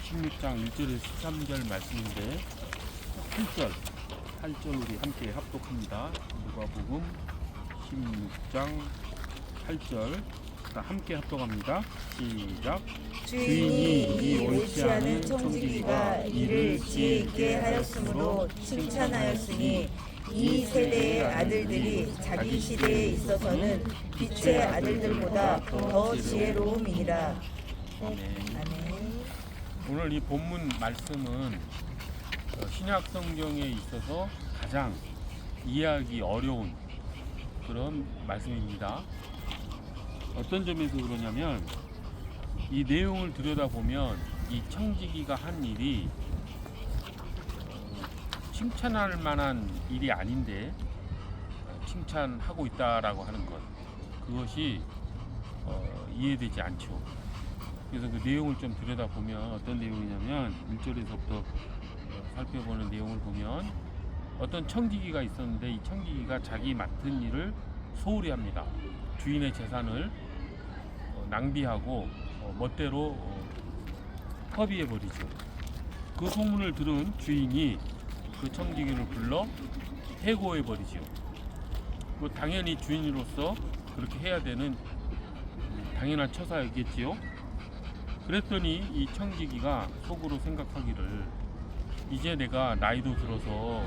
16장 1절에서 13절 말씀인데 8절 우리 함께 합독합니다. 누가복음 16장 8절 함께 합독합니다. 시작. 주인이 이 옳지 않은 청지기가 이를 지혜 있게 하였으므로 칭찬하였으니 이 세대의 아들들이 자기 시대에 있어서는 빛의 아들들보다 더 지혜로움이니라. 아멘. 오늘 이 본문 말씀은 신약 성경에 있어서 가장 이해하기 어려운 그런 말씀입니다. 어떤 점에서 그러냐면 이 내용을 들여다보면 이 청지기가 한 일이 칭찬할 만한 일이 아닌데 칭찬하고 있다라고 하는 것, 그것이 이해되지 않죠. 그래서 그 내용을 좀 들여다보면 어떤 내용이냐면 1절에서부터 살펴보는 내용을 보면 어떤 청지기가 있었는데 이 청지기가 자기 맡은 일을 소홀히 합니다. 주인의 재산을 낭비하고 멋대로 허비해버리죠. 그 소문을 들은 주인이 그 청지기를 불러 해고해버리죠. 당연히 주인으로서 그렇게 해야 되는 당연한 처사였겠지요. 그랬더니 이 청지기가 속으로 생각하기를, 이제 내가 나이도 들어서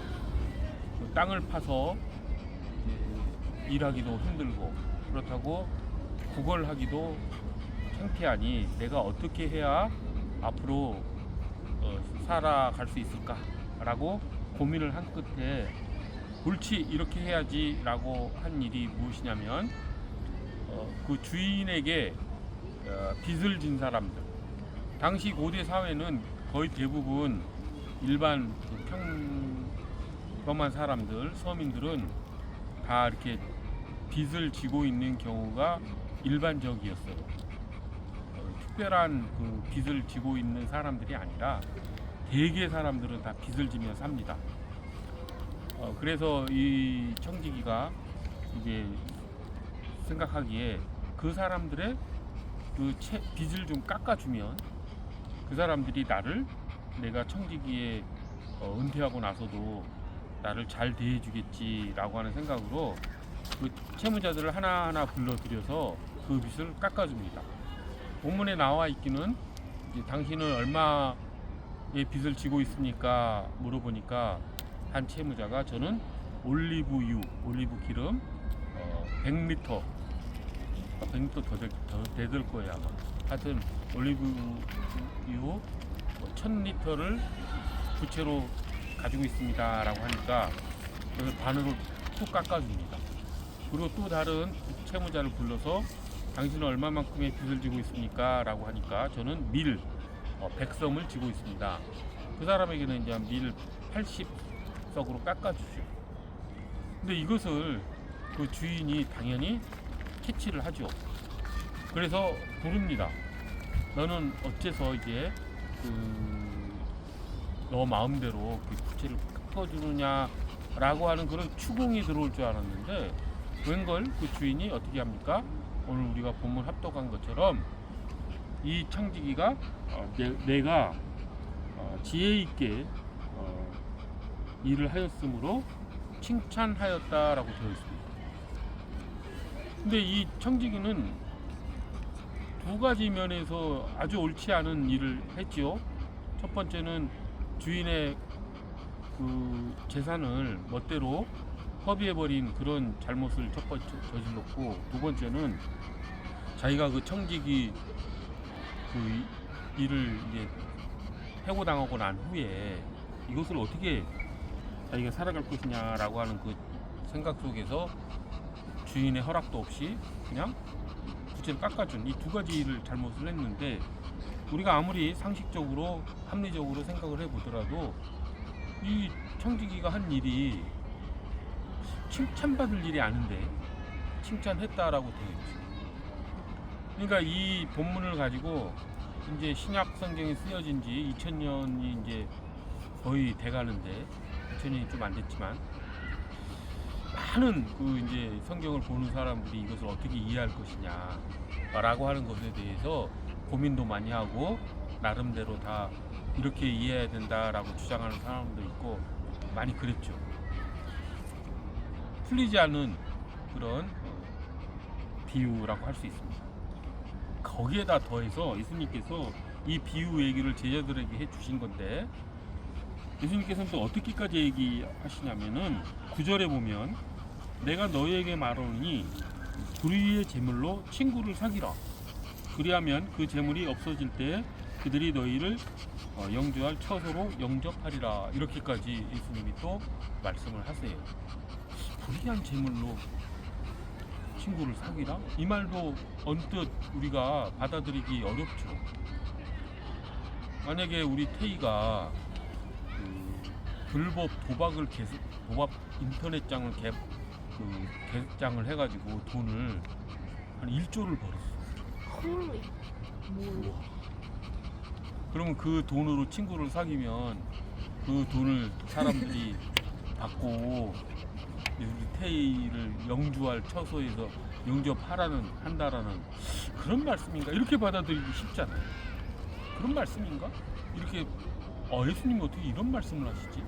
땅을 파서 일하기도 힘들고 그렇다고 구걸하기도 창피하니 내가 어떻게 해야 앞으로 살아갈 수 있을까 라고 고민을 한 끝에 옳지 이렇게 해야지 라고 한 일이 무엇이냐면 그 주인에게 빚을 진 사람들, 당시 고대 사회는 거의 대부분 일반 평범한 사람들, 서민들은 다 이렇게 빚을 지고 있는 경우가 일반적이었어요. 특별한 그 빚을 지고 있는 사람들이 아니라 대개 사람들은 다 빚을 지며 삽니다. 그래서 이 청지기가 이제 생각하기에 그 사람들의 그 빚을 좀 깎아주면 그 사람들이 내가 청지기에 은퇴하고 나서도 나를 잘 대해주겠지라고 하는 생각으로 그 채무자들을 하나하나 불러들여서 그 빚을 깎아줍니다. 본문에 나와 있기는 이제 당신은 얼마의 빚을 지고 있습니까? 물어보니까 한 채무자가 저는 올리브 기름 100리터 더 될 거예요 아마. 하여튼 올리브유 1000리터를 부채로 가지고 있습니다 라고 하니까 그래서 반으로 툭 깎아줍니다. 그리고 또 다른 채무자를 불러서 당신은 얼마만큼의 빚을 지고 있습니까 라고 하니까 저는 밀 100섬을 지고 있습니다. 그 사람에게는 이제 밀 80석으로 깎아주죠. 근데 이것을 그 주인이 당연히 캐치를 하죠. 그래서 부릅니다. 너는 어째서 이제 너 마음대로 부채를 깎아주느냐라고 하는 그런 추궁이 들어올 줄 알았는데 웬걸 그 주인이 어떻게 합니까? 오늘 우리가 본문 합독한 것처럼 이 청지기가 내가 지혜 있게 일을 하였으므로 칭찬하였다라고 되어 있습니다. 근데 이 청지기는 두 가지 면에서 아주 옳지 않은 일을 했지요. 첫 번째는 주인의 그 재산을 멋대로 허비해버린 그런 잘못을 첫 번째 저질렀고, 두 번째는 자기가 그 청지기 그 일을 이제 해고당하고 난 후에 이것을 어떻게 자기가 살아갈 것이냐라고 하는 그 생각 속에서 주인의 허락도 없이 그냥 부채를 깎아준 이 두 가지 일을 잘못을 했는데, 우리가 아무리 상식적으로 합리적으로 생각을 해보더라도 이 청지기가 한 일이 칭찬받을 일이 아닌데 칭찬했다라고 되어 있죠. 그러니까 이 본문을 가지고 이제 신약 성경이 쓰여진 지 2000년이 이제 거의 돼가는데, 2000년이 좀 안 됐지만 많은 그 이제 성경을 보는 사람들이 이것을 어떻게 이해할 것이냐라고 하는 것에 대해서 고민도 많이 하고 나름대로 다 이렇게 이해해야 된다라고 주장하는 사람도 있고 많이 그랬죠. 풀리지 않은 그런 비유라고 할 수 있습니다. 거기에다 더해서 예수님께서 이 비유 얘기를 제자들에게 해주신 건데, 예수님께서는 또 어떻게까지 얘기하시냐면은 9절에 보면 내가 너희에게 말하노니 불의의 제물로 친구를 사귀라. 그리하면 그 제물이 없어질 때 그들이 너희를 영주할 처소로 영접하리라. 이렇게까지 예수님이 또 말씀을 하세요. 불의한 제물로 친구를 사귀라? 이 말도 언뜻 우리가 받아들이기 어렵죠. 만약에 우리 태희가 불법 도박 인터넷장을 개장을 해가지고 돈을 한 1조를 벌었어. 그러면 그 돈으로 친구를 사귀면 그 돈을 사람들이 받고 우리 태희를 영주할 처소에서 한다라는 그런 말씀인가? 이렇게 받아들이기 쉽잖아요. 그런 말씀인가? 이렇게 예수님이 어떻게 이런 말씀을 하시지?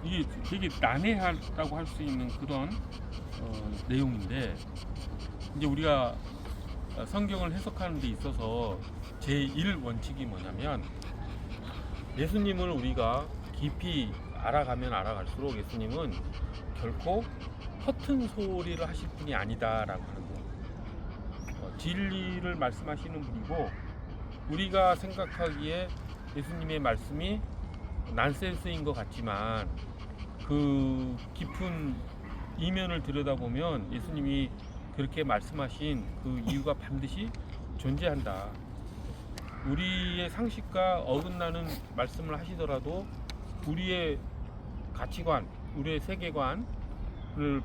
이게 되게 난해하다고 할 수 있는 그런 내용인데, 이제 우리가 성경을 해석하는 데 있어서 제1원칙이 뭐냐면, 예수님을 우리가 깊이 알아가면 알아갈수록 예수님은 결코 허튼 소리를 하실 분이 아니다라고 하는 거예요. 진리를 말씀하시는 분이고, 우리가 생각하기에 예수님의 말씀이 난센스인 것 같지만 그 깊은 이면을 들여다보면 예수님이 그렇게 말씀하신 그 이유가 반드시 존재한다. 우리의 상식과 어긋나는 말씀을 하시더라도 우리의 가치관, 우리의 세계관을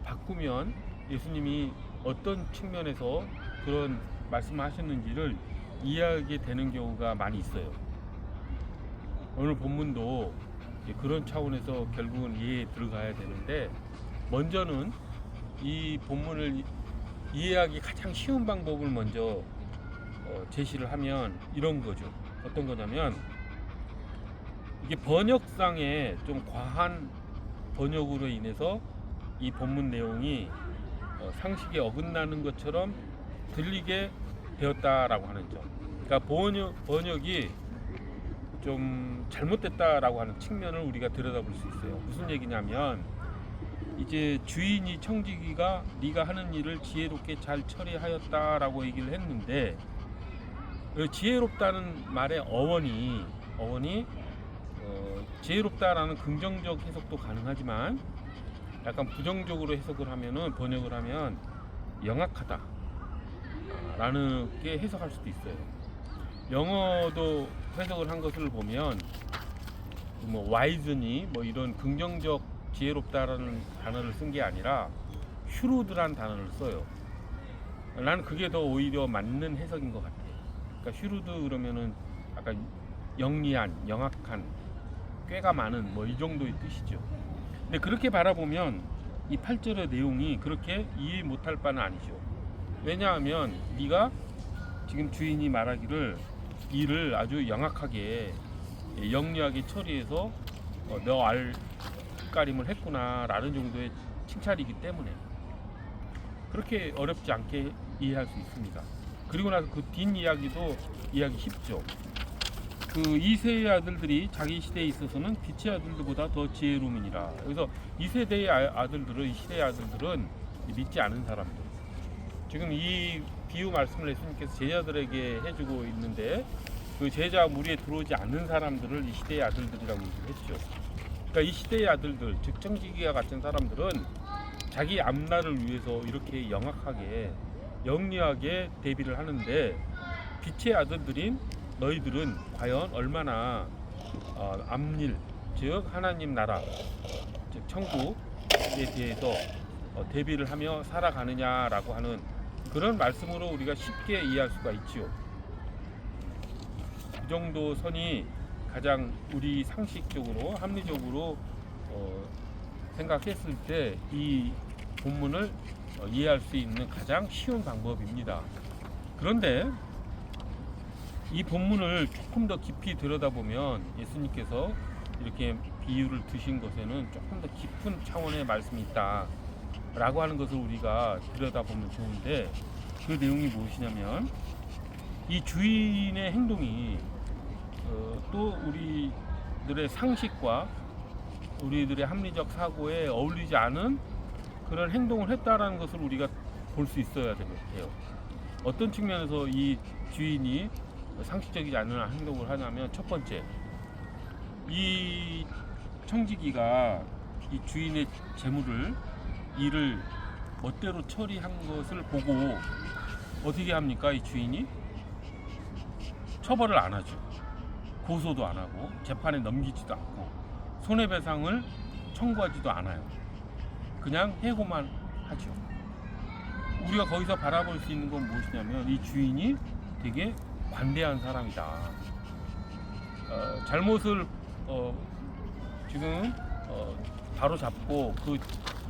바꾸면 예수님이 어떤 측면에서 그런 말씀을 하셨는지를 이해하게 되는 경우가 많이 있어요. 오늘 본문도 그런 차원에서 결국은 이해에 들어가야 되는데, 먼저는 이 본문을 이해하기 가장 쉬운 방법을 먼저 제시를 하면 이런 거죠. 어떤 거냐면, 이게 번역상에 좀 과한 번역으로 인해서 이 본문 내용이 상식에 어긋나는 것처럼 들리게 되었다라고 하는 점. 그러니까 번역이 좀 잘못됐다라고 하는 측면을 우리가 들여다볼 수 있어요. 무슨 얘기냐면, 이제 주인이 청지기가 네가 하는 일을 지혜롭게 잘 처리하였다라고 얘기를 했는데, 지혜롭다는 말의 어원이 지혜롭다라는 긍정적 해석도 가능하지만 약간 부정적으로 해석을 하면은, 번역을 하면 영악하다 라는 게 해석할 수도 있어요. 영어도 해석을 한 것을 보면 wise니 이런 긍정적 지혜롭다라는 단어를 쓴 게 아니라 슈루드란 단어를 써요. 나는 그게 더 오히려 맞는 해석인 것 같아요. 그러니까 슈루드 그러면은 약간 영리한, 영악한, 꾀가 많은 이 정도의 뜻이죠. 근데 그렇게 바라보면 이 8절의 내용이 그렇게 이해 못할 바는 아니죠. 왜냐하면 네가 지금 주인이 말하기를 일을 아주 영악하게 영리하게 처리해서 너 알가림을 했구나 라는 정도의 칭찬이기 때문에 그렇게 어렵지 않게 이해할 수 있습니다. 그리고 나서 그 뒷이야기도 이해하기 쉽죠. 그 이세의 아들들이 자기 시대에 있어서는 빛의 아들들보다 더 지혜로움이니라. 그래서 이 세대의 아들들은, 이 시대의 아들들은 믿지 않은 사람들. 지금 이 비유 말씀을 예수님께서 제자들에게 해주고 있는데, 그 제자 무리에 들어오지 않는 사람들을 이 시대의 아들들이라고 얘기를 했죠. 그러니까 이 시대의 아들들, 즉 청지기와 같은 사람들은 자기 앞날을 위해서 이렇게 영악하게 영리하게 대비를 하는데, 빛의 아들들인 너희들은 과연 얼마나 앞일, 즉 하나님 나라, 즉 천국에 대해서 대비를 하며 살아가느냐라고 하는 그런 말씀으로 우리가 쉽게 이해할 수가 있지요. 그 정도 선이 가장 우리 상식적으로, 합리적으로 생각했을 때 이 본문을 이해할 수 있는 가장 쉬운 방법입니다. 그런데 이 본문을 조금 더 깊이 들여다보면 예수님께서 이렇게 비유를 드신 것에는 조금 더 깊은 차원의 말씀이 있다라고 하는 것을 우리가 들여다보면 좋은데, 그 내용이 무엇이냐면 이 주인의 행동이 또 우리들의 상식과 우리들의 합리적 사고에 어울리지 않은 그런 행동을 했다라는 것을 우리가 볼 수 있어야 돼요. 어떤 측면에서 이 주인이 상식적이지 않은 행동을 하냐면, 첫 번째, 이 청지기가 이 주인의 재물을, 일을 멋대로 처리한 것을 보고 어떻게 합니까? 이 주인이 처벌을 안 하죠. 고소도 안 하고 재판에 넘기지도 않고 손해배상을 청구하지도 않아요. 그냥 해고만 하죠. 우리가 거기서 바라볼 수 있는 건 무엇이냐면, 이 주인이 되게 관대한 사람이다. 잘못을 지금 바로 잡고 그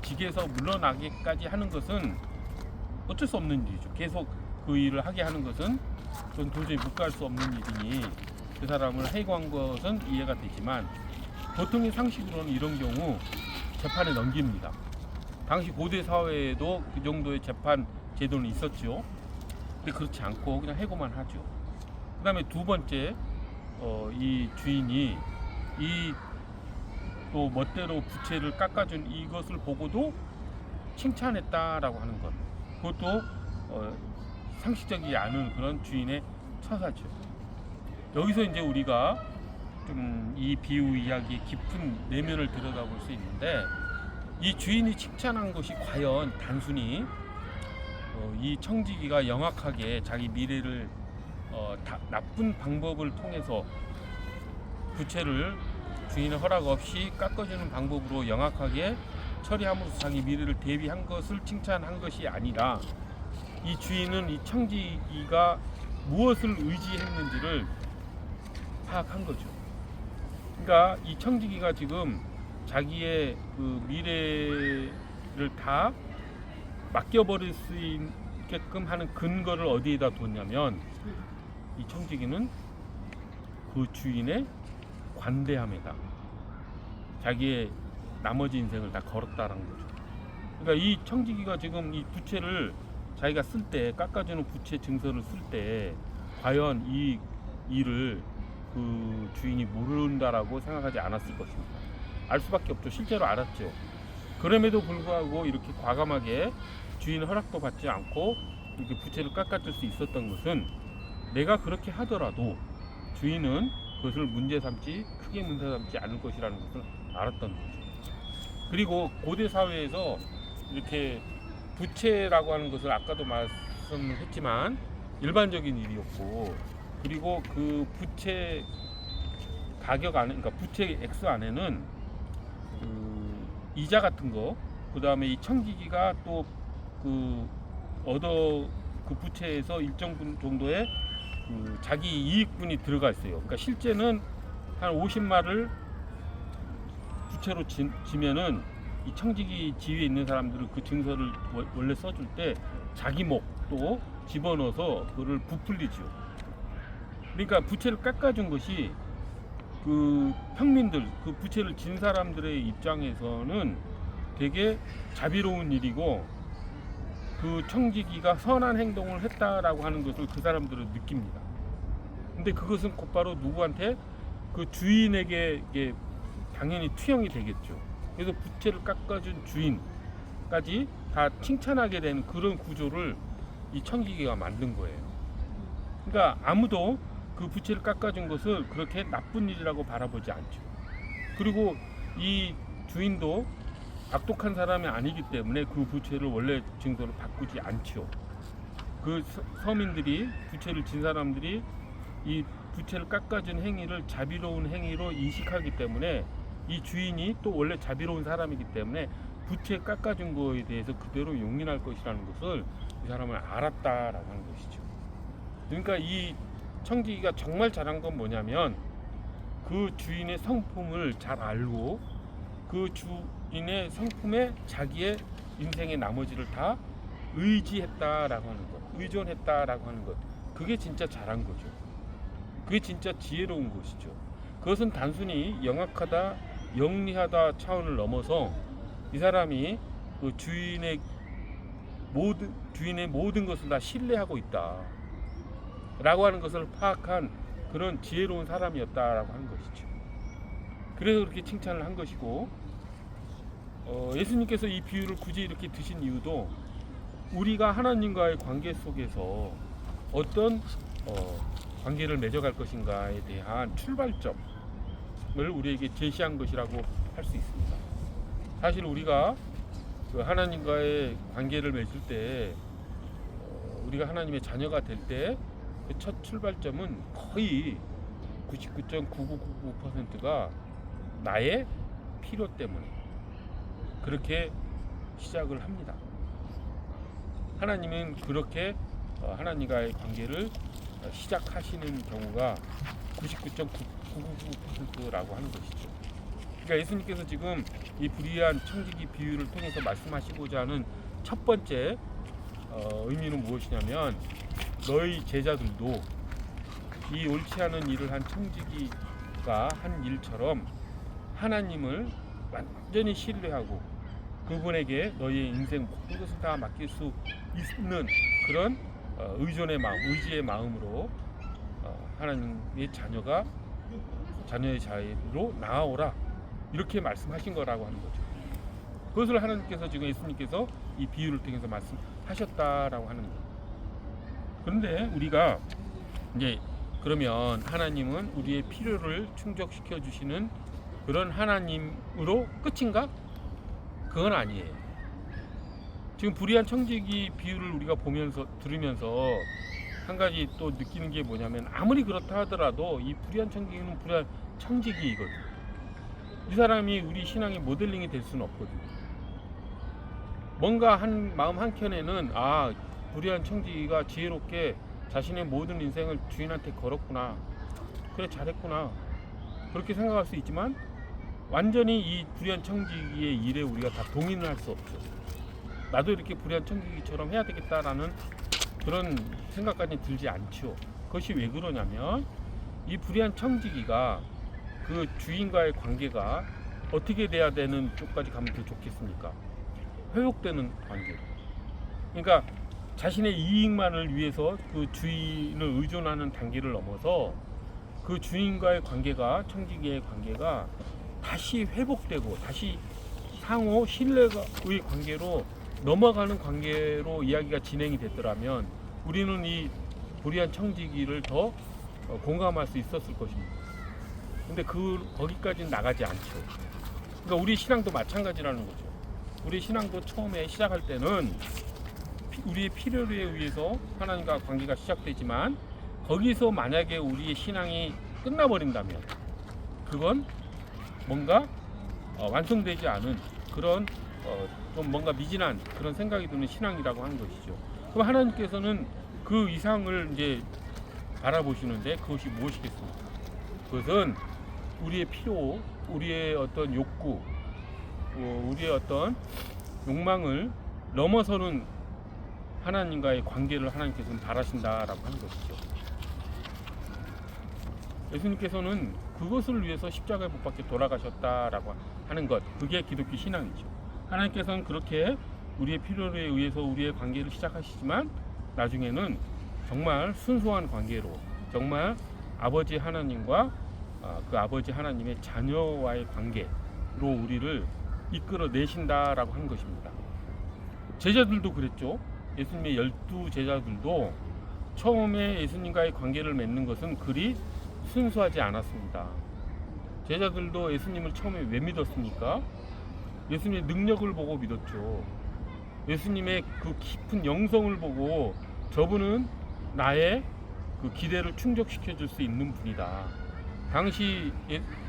직에서 물러나기까지 하는 것은 어쩔 수 없는 일이죠. 계속 그 일을 하게 하는 것은 전 도저히 묵과할 수 없는 일이니 그 사람을 해고한 것은 이해가 되지만, 보통의 상식으로는 이런 경우 재판에 넘깁니다. 당시 고대 사회에도 그 정도의 재판 제도는 있었죠. 근데 그렇지 않고 그냥 해고만 하죠. 그 다음에 두 번째, 이 주인이 이 또 멋대로 부채를 깎아준 이것을 보고도 칭찬했다라고 하는 것, 그것도 상식적이지 않은 그런 주인의 처사죠. 여기서 이제 우리가 좀 이 비유 이야기의 깊은 내면을 들여다볼 수 있는데, 이 주인이 칭찬한 것이 과연 단순히 이 청지기가 영악하게 자기 미래를 나쁜 방법을 통해서 부채를 주인의 허락 없이 깎아주는 방법으로 영악하게 처리함으로써 자기 미래를 대비한 것을 칭찬한 것이 아니라, 이 주인은 이 청지기가 무엇을 의지했는지를 파악한 거죠. 그러니까 이 청지기가 지금 자기의 그 미래를 다 맡겨버릴 수 있게끔 하는 근거를 어디에다 뒀냐면, 이 청지기는 그 주인의 관대함에다 자기의 나머지 인생을 다 걸었다는 거죠. 그러니까 이 청지기가 지금 이 부채를 자기가 쓸 때, 깎아주는 부채 증서를 쓸 때 과연 이 일을 그 주인이 모른다라고 생각하지 않았을 것입니다. 알 수밖에 없죠. 실제로 알았죠. 그럼에도 불구하고 이렇게 과감하게 주인의 허락도 받지 않고 이렇게 부채를 깎아줄 수 있었던 것은, 내가 그렇게 하더라도 주인은 그것을 크게 문제 삼지 않을 것이라는 것을 알았던 거죠. 그리고 고대 사회에서 이렇게 부채라고 하는 것을 아까도 말씀했지만 일반적인 일이었고, 그리고 그 부채 가격 안에, 그러니까 부채 액수 안에는 그 이자 같은 거, 그 다음에 이 청지기가 또 그 부채에서 일정 정도의 그 자기 이익분이 들어가 있어요. 그러니까 실제는 한 50마를 부채로 지면은 이 청지기 지위에 있는 사람들은 그 증서를 원래 써줄 때 자기 목도 집어넣어서 그를 부풀리죠. 그러니까 부채를 깎아준 것이 그 평민들, 그 부채를 진 사람들의 입장에서는 되게 자비로운 일이고, 그 청지기가 선한 행동을 했다라고 하는 것을 그 사람들은 느낍니다. 근데 그것은 곧바로 누구한테? 그 주인에게 이게 당연히 투영이 되겠죠. 그래서 부채를 깎아준 주인까지 다 칭찬하게 되는 그런 구조를 이 청지기가 만든 거예요. 그러니까 아무도 그 부채를 깎아준 것을 그렇게 나쁜 일이라고 바라보지 않죠. 그리고 이 주인도 악독한 사람이 아니기 때문에 그 부채를 원래 증서를 바꾸지 않죠. 그 서민들이, 부채를 진 사람들이 이 부채를 깎아준 행위를 자비로운 행위로 인식하기 때문에, 이 주인이 또 원래 자비로운 사람이기 때문에 부채 깎아준 거에 대해서 그대로 용인할 것이라는 것을 이 사람은 알았다라고 하는 것이죠. 그러니까 이 청지기가 정말 잘한 건 뭐냐면, 그 주인의 성품을 잘 알고 그 주인의 성품에 자기의 인생의 나머지를 다 의지했다라고 하는 것, 의존했다라고 하는 것, 그게 진짜 잘한 거죠. 그게 진짜 지혜로운 것이죠. 그것은 단순히 영악하다, 영리하다 차원을 넘어서 이 사람이 그 주인의 모든 것을 다 신뢰하고 있다 라고 하는 것을 파악한 그런 지혜로운 사람이었다라고 하는 것이죠. 그래서 그렇게 칭찬을 한 것이고, 예수님께서 이 비유를 굳이 이렇게 드신 이유도 우리가 하나님과의 관계 속에서 어떤 관계를 맺어갈 것인가에 대한 출발점을 우리에게 제시한 것이라고 할 수 있습니다. 사실 우리가 그 하나님과의 관계를 맺을 때, 우리가 하나님의 자녀가 될 때 그 첫 출발점은 거의 99.9999%가 나의 필요 때문에 그렇게 시작을 합니다. 하나님은 그렇게 하나님과의 관계를 시작하시는 경우가 99.999%라고 하는 것이죠. 그러니까 예수님께서 지금 이 불의한 청지기 비유를 통해서 말씀하시고자 하는 첫 번째 의미는 무엇이냐면, 너희 제자들도 이 옳지 않은 일을 한 청지기가 한 일처럼 하나님을 완전히 신뢰하고 그분에게 너희의 인생 모든 것을 다 맡길 수 있는 그런 의존의 마음, 의지의 마음으로 하나님의 자녀의 자리로 나아오라, 이렇게 말씀하신 거라고 하는 거죠. 그것을 하나님께서 지금 예수님께서 이 비유를 통해서 말씀하셨다라고 하는 거예요. 그런데 우리가 이제 그러면 하나님은 우리의 필요를 충족시켜 주시는 그런 하나님으로 끝인가? 그건 아니에요. 지금 불의한 청지기 비유를 우리가 들으면서 한 가지 또 느끼는 게 뭐냐면, 아무리 그렇다 하더라도 이 불의한 청지기는 불의한 청지기이거든. 이 사람이 우리 신앙의 모델링이 될 수는 없거든. 뭔가 마음 한켠에는 불의한 청지기가 지혜롭게 자신의 모든 인생을 주인한테 걸었구나, 그래 잘했구나, 그렇게 생각할 수 있지만 완전히 이 불의한 청지기의 일에 우리가 다 동의는 할 수 없죠. 나도 이렇게 불의한 청지기처럼 해야 되겠다라는 그런 생각까지 들지 않죠. 그것이 왜 그러냐면, 이 불의한 청지기가 그 주인과의 관계가 어떻게 돼야 되는 쪽까지 가면 더 좋겠습니까? 회복되는 관계로. 그러니까 자신의 이익만을 위해서 그 주인을 의존하는 단계를 넘어서 그 주인과의 관계가, 청지기의 관계가 다시 회복되고 다시 상호 신뢰의 관계로 넘어가는 관계로 이야기가 진행이 됐더라면 우리는 이 불의한 청지기를 더 공감할 수 있었을 것입니다. 근데 거기까지는 나가지 않죠. 그러니까 우리 신앙도 마찬가지라는 거죠. 우리 신앙도 처음에 시작할 때는 우리의 필요에 의해서 하나님과 관계가 시작되지만, 거기서 만약에 우리의 신앙이 끝나버린다면 그건 뭔가 완성되지 않은 그런 좀 뭔가 미진한 그런 생각이 드는 신앙이라고 하는 것이죠. 그럼 하나님께서는 그 이상을 이제 바라보시는데 그것이 무엇이겠습니까? 그것은 우리의 필요, 우리의 어떤 욕구, 우리의 어떤 욕망을 넘어서는 하나님과의 관계를 하나님께서는 바라신다라고 하는 것이죠. 예수님께서는 그것을 위해서 십자가에 못 박혀 돌아가셨다라고 하는 것, 그게 기독교 신앙이죠. 하나님께서는 그렇게 우리의 필요에 의해서 우리의 관계를 시작하시지만 나중에는 정말 순수한 관계로, 정말 아버지 하나님과 그 아버지 하나님의 자녀와의 관계로 우리를 이끌어 내신다라고 하는 것입니다. 제자들도 그랬죠. 예수님의 12제자들도 처음에 예수님과의 관계를 맺는 것은 그리 순수하지 않았습니다. 제자들도 예수님을 처음에 왜 믿었습니까? 예수님의 능력을 보고 믿었죠. 예수님의 그 깊은 영성을 보고 저분은 나의 그 기대를 충족시켜 줄 수 있는 분이다. 당시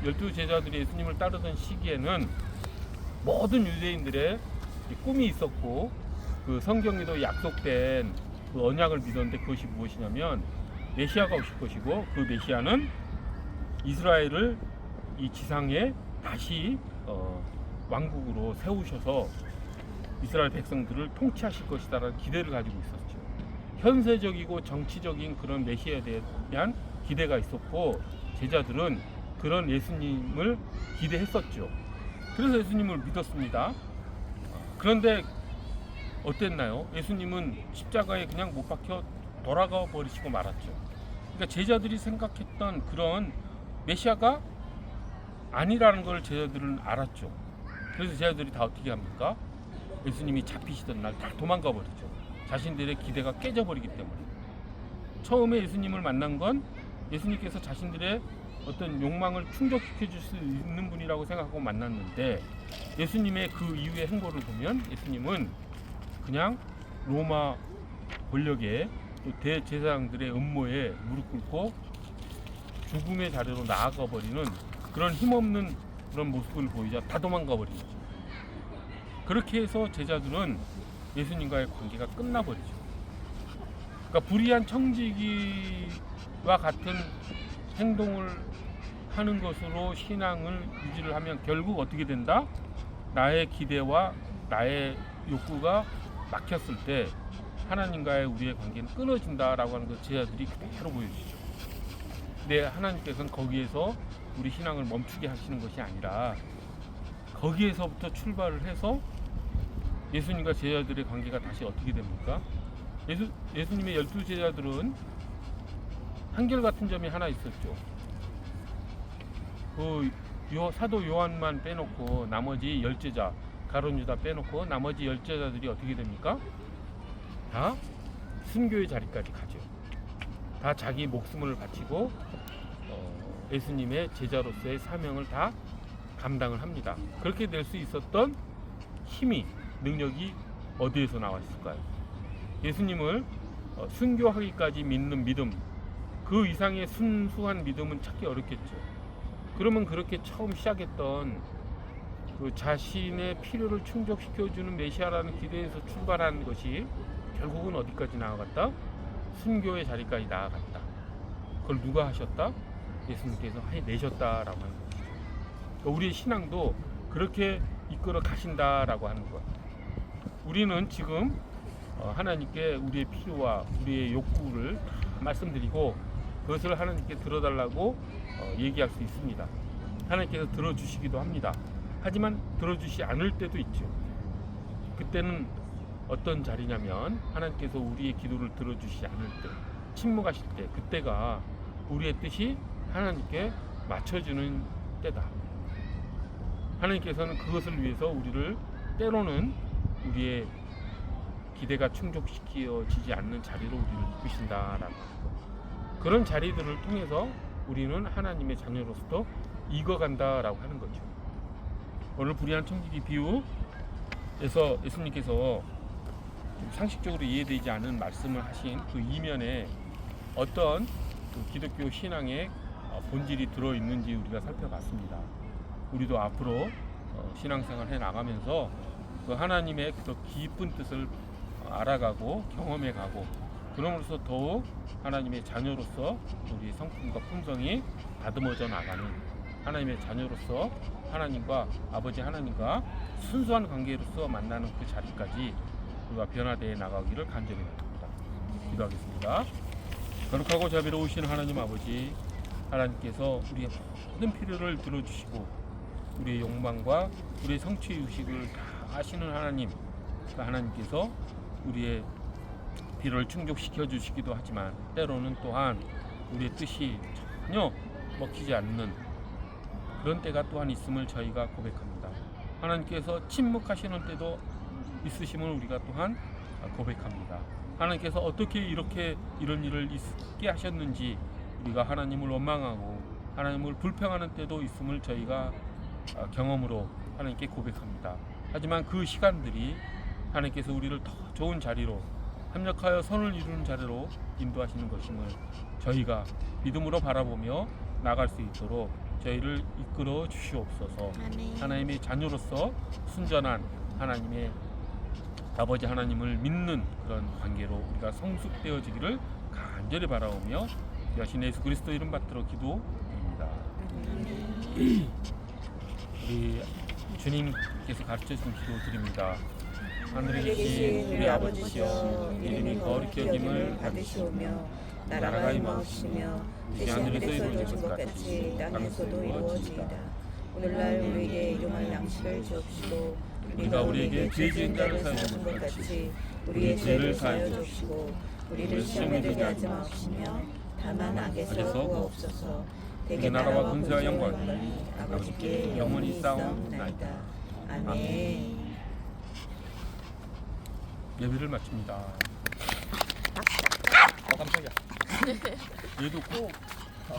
12제자들이 예수님을 따르던 시기에는 모든 유대인들의 꿈이 있었고, 그 성경에도 약속된 그 언약을 믿었는데, 그것이 무엇이냐면 메시아가 오실 것이고, 그 메시아는 이스라엘을 이 지상에 다시 왕국으로 세우셔서 이스라엘 백성들을 통치하실 것이다라는 기대를 가지고 있었죠. 현세적이고 정치적인 그런 메시아에 대한 기대가 있었고 제자들은 그런 예수님을 기대했었죠. 그래서 예수님을 믿었습니다. 그런데 어땠나요? 예수님은 십자가에 그냥 못 박혀 돌아가 버리시고 말았죠. 그러니까 제자들이 생각했던 그런 메시아가 아니라는 걸 제자들은 알았죠. 그래서 제자들이 다 어떻게 합니까? 예수님이 잡히시던 날 다 도망가 버리죠. 자신들의 기대가 깨져버리기 때문에. 처음에 예수님을 만난 건 예수님께서 자신들의 어떤 욕망을 충족시켜 줄 수 있는 분이라고 생각하고 만났는데, 예수님의 그 이후의 행보를 보면 예수님은 그냥 로마 권력의 또 대제사장들의 음모에 무릎 꿇고 죽음의 자리로 나아가 버리는 그런 힘없는 그런 모습을 보이자 다 도망가 버린 거죠. 그렇게 해서 제자들은 예수님과의 관계가 끝나버리죠. 그러니까 불의한 청지기와 같은 행동을 하는 것으로 신앙을 유지를 하면 결국 어떻게 된다? 나의 기대와 나의 욕구가 막혔을 때 하나님과의 우리의 관계는 끊어진다라고 하는 것 제자들이 그대로 보여주죠. 근데 하나님께서는 거기에서 우리 신앙을 멈추게 하시는 것이 아니라 거기에서부터 출발을 해서 예수님과 제자들의 관계가 다시 어떻게 됩니까? 예수님의 12제자들은 한결같은 점이 하나 있었죠. 사도 요한만 빼놓고 나머지 10제자, 가룟 유다 빼놓고 나머지 10제자들이 어떻게 됩니까? 다 순교의 자리까지 가죠. 다 자기 목숨을 바치고 예수님의 제자로서의 사명을 다 감당을 합니다. 그렇게 될 수 있었던 힘이, 능력이 어디에서 나왔을까요? 예수님을 순교하기까지 믿는 믿음, 그 이상의 순수한 믿음은 찾기 어렵겠죠. 그러면 그렇게 처음 시작했던 그 자신의 필요를 충족시켜주는 메시아라는 기대에서 출발한 것이 결국은 어디까지 나아갔다? 순교의 자리까지 나아갔다. 그걸 누가 하셨다? 예수님께서 해내셨다라고 하는 것이죠. 그러니까 우리의 신앙도 그렇게 이끌어 가신다라고 하는 것. 우리는 지금 하나님께 우리의 필요와 우리의 욕구를 다 말씀드리고 그것을 하나님께 들어달라고 얘기할 수 있습니다. 하나님께서 들어주시기도 합니다. 하지만 들어주시 않을 때도 있죠. 그때는 어떤 자리냐면 하나님께서 우리의 기도를 들어주시지 않을 때, 침묵하실 때, 그때가 우리의 뜻이 하나님께 맞춰주는 때다. 하나님께서는 그것을 위해서 우리를 때로는 우리의 기대가 충족시켜지지 않는 자리로 우리를 이끄신다라고 하는 것. 그런 자리들을 통해서 우리는 하나님의 자녀로서 익어간다라고 하는 거죠. 오늘 불의한 청지기 비유에서 예수님께서 상식적으로 이해되지 않은 말씀을 하신 그 이면에 어떤 그 기독교 신앙의 본질이 들어있는지 우리가 살펴봤습니다. 우리도 앞으로 신앙생활 해 나가면서 그 하나님의 그 깊은 뜻을 알아가고 경험해가고 그럼으로써 더욱 하나님의 자녀로서 우리 성품과 품성이 다듬어져 나가는 하나님의 자녀로서 하나님과 아버지 하나님과 순수한 관계로서 만나는 그 자리까지 우리가 변화되어 나가기를 간절히 바랍니다. 기도하겠습니다. 거룩하고 자비로우신 하나님 아버지, 하나님께서 우리의 모든 필요를 들어주시고 우리의 욕망과 우리의 성취 의식을 다 아시는 하나님, 그 하나님께서 우리의 필요를 충족시켜 주시기도 하지만 때로는 또한 우리의 뜻이 전혀 먹히지 않는 그런 때가 또한 있음을 저희가 고백합니다. 하나님께서 침묵하시는 때도 있으심을 우리가 또한 고백합니다. 하나님께서 어떻게 이런 일을 있게 하셨는지 우리가 하나님을 원망하고 하나님을 불평하는 때도 있음을 저희가 경험으로 하나님께 고백합니다. 하지만 그 시간들이 하나님께서 우리를 더 좋은 자리로 협력하여 선을 이루는 자리로 인도하시는 것임을 저희가 믿음으로 바라보며 나갈 수 있도록 저희를 이끌어 주시옵소서. 아멘. 하나님의 자녀로서 순전한 하나님의 아버지 하나님을 믿는 그런 관계로 우리가 성숙되어지기를 간절히 바라오며 여신 예수 그리스도 이름 받들어 기도드립니다. 우리 주님께서 가르쳐주신 기도 드립니다. 하늘에 계신 우리 아버지시여, 이름이 거룩히 여김을 받으시오며 나라가 임하옵시며 뜻이 하늘에서 이루어진 것 같이 땅에서도 이루어지이다. 오늘날 우리에게 일용할 양식을 주옵시고 우리가 우리에게 죄 지은 자를 사하여 준 것 같이 우리의 죄를 사하여 주옵시고 우리를 시험에 들게 하지 마옵시며 다만 악에서 구하옵소서. 대개 나라와 권세와 영광이 아버지께 영원히 싸움나이다. 아멘. 예배를 마칩니다. 깜짝이야. 얘도 꼭